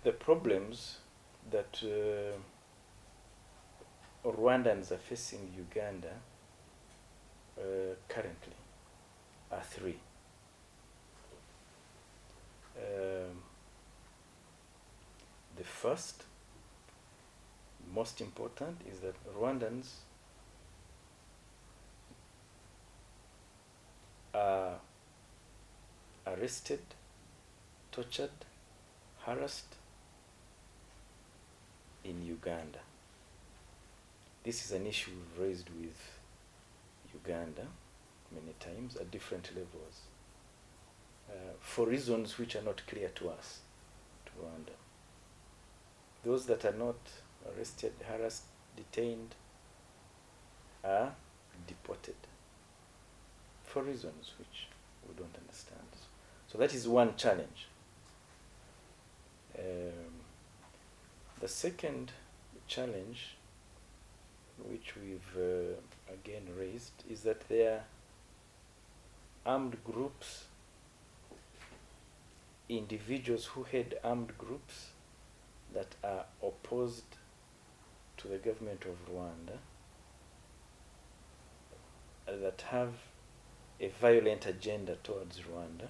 The problems that Rwandans are facing Uganda currently are three. The first, most important, is that Rwandans are arrested, tortured, harassed in Uganda. This is an issue we've raised with Uganda many times at different levels for reasons which are not clear to us, to Rwanda. Those that are not arrested, harassed, detained are deported for reasons which we don't understand. So that is one challenge. The second challenge, which we've again raised, is that there are armed groups, individuals who head armed groups that are opposed to the government of Rwanda, that have a violent agenda towards Rwanda,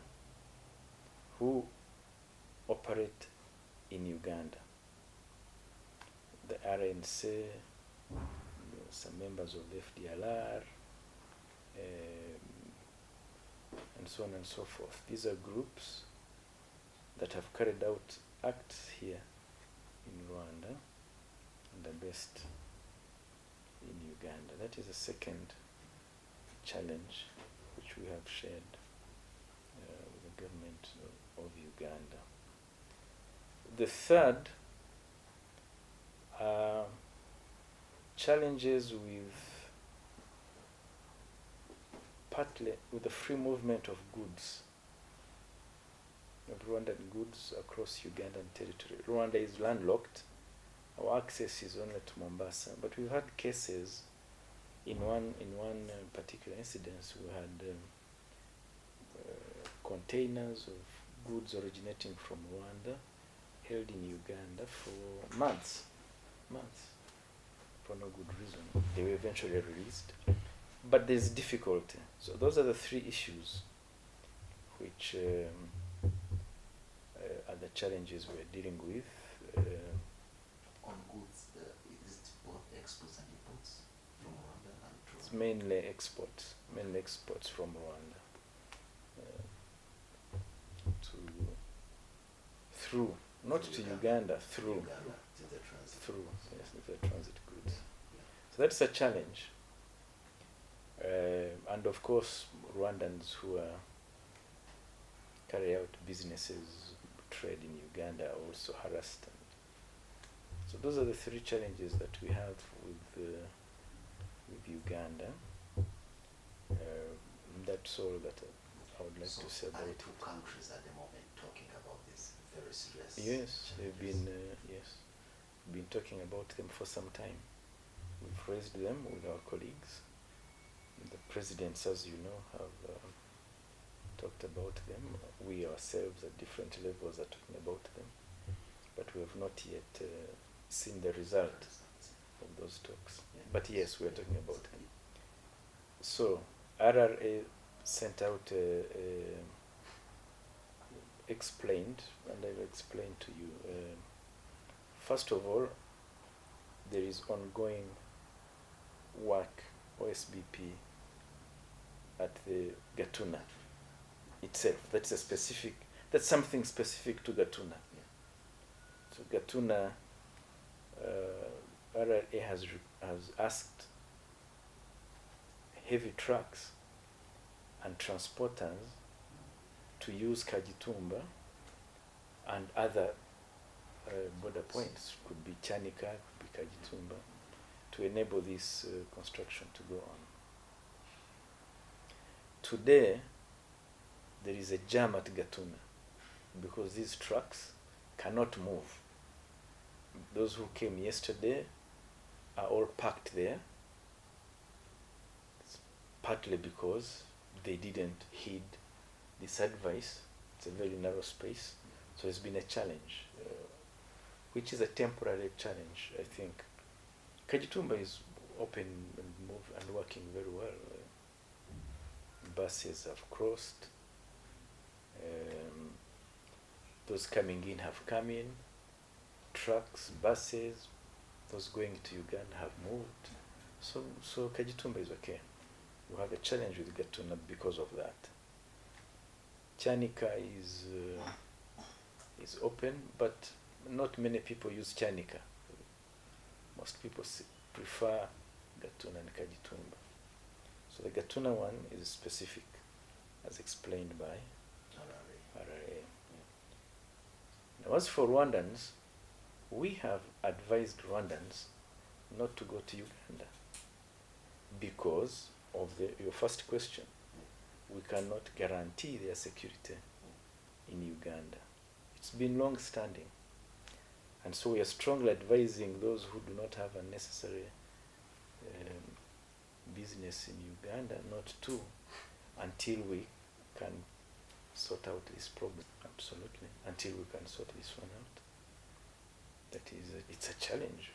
who operate in Uganda. The RNC, some members of the FDLR, and so on and so forth. These are groups that have carried out acts here in Rwanda and are based in Uganda. That is the second challenge which we have shared with the government of Uganda. The third are challenges partly with the free movement of goods, of Rwandan goods across Ugandan territory. Rwanda is landlocked. Our access is only to Mombasa, but we've had cases. In one particular incident, we had containers of goods originating from Rwanda held in Uganda for months, for no good reason. They were eventually released, but there's difficulty. So those are the three issues which are the challenges we're dealing with. On goods, is it both exports and imports from Rwanda and to It's mainly exports from Rwanda through, not to Uganda, through. Uganda, to the transit. Through, yes, the transit goods. So that's a challenge. And of course, Rwandans who carry out businesses, trade in Uganda are also harassed. So those are the three challenges that we have with Uganda. That's all that I would like to say about it. Two countries at the moment talking about this very serious. Yes, they've been been talking about them for some time. We've raised them with our colleagues. The presidents, as you know, have talked about them. We ourselves at different levels are talking about them, but we have not yet seen the result of those talks. But yes, we are talking about them. So RRA sent out explained, and I will explain to you. First of all, there is ongoing work, OSBP, at the Gatuna itself. That's something specific to Gatuna. So Gatuna, RRA has asked heavy trucks and transporters to use Kagitumba and other border points, could be Chanika, could be Kagitumba, to enable this construction to go on. Today, there is a jam at Gatuna because these trucks cannot move. Those who came yesterday are all parked there, partly because they didn't heed this advice. It's a very narrow space, so it's been a challenge which is a temporary challenge, I think. Kajitumba is open and move and working very well. Buses have crossed. Those coming in have come in. Trucks, buses, those going to Uganda have moved. So Kajitumba is okay. We have a challenge with Gatuna because of that. Chanika is open, but not many people use Chanika. Most people prefer Gatuna and Kajitumba. So the Gatuna one is specific, as explained by RRA. Now, as for Rwandans, we have advised Rwandans not to go to Uganda because of your first question. We cannot guarantee their security in Uganda. It's been long standing. And so we are strongly advising those who do not have a necessary business in Uganda not to, until we can sort out this problem. Absolutely. Until we can sort this one out. That is, it's a challenge.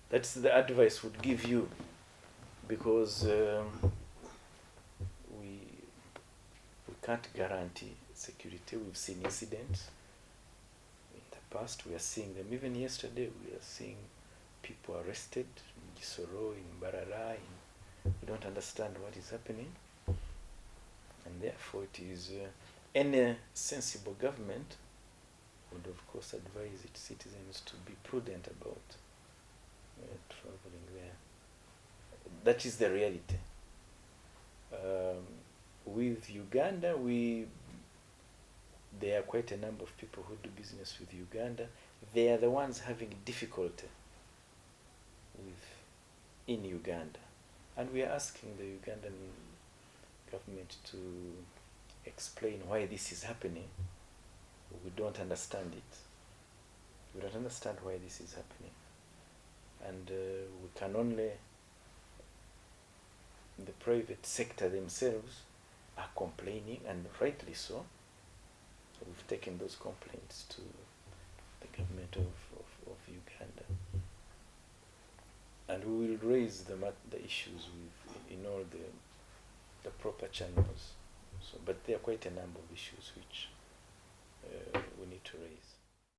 That's the advice would give you, because we can't guarantee security. We've seen incidents in the past. We are seeing them. Even yesterday, we are seeing people arrested in Gisoro, in Barara. We don't understand what is happening. And therefore, it is any sensible government would, of course, advise its citizens to be prudent about traveling there. That is the reality. With Uganda, there are quite a number of people who do business with Uganda. They are the ones having difficulty in Uganda. And we are asking the Ugandan government to explain why this is happening. We don't understand it. We don't understand why this is happening. And we can only, the private sector themselves are complaining, and rightly so. So we've taken those complaints to the government of Uganda. And we will raise the issues in all the proper channels. So, but there are quite a number of issues which we need to raise.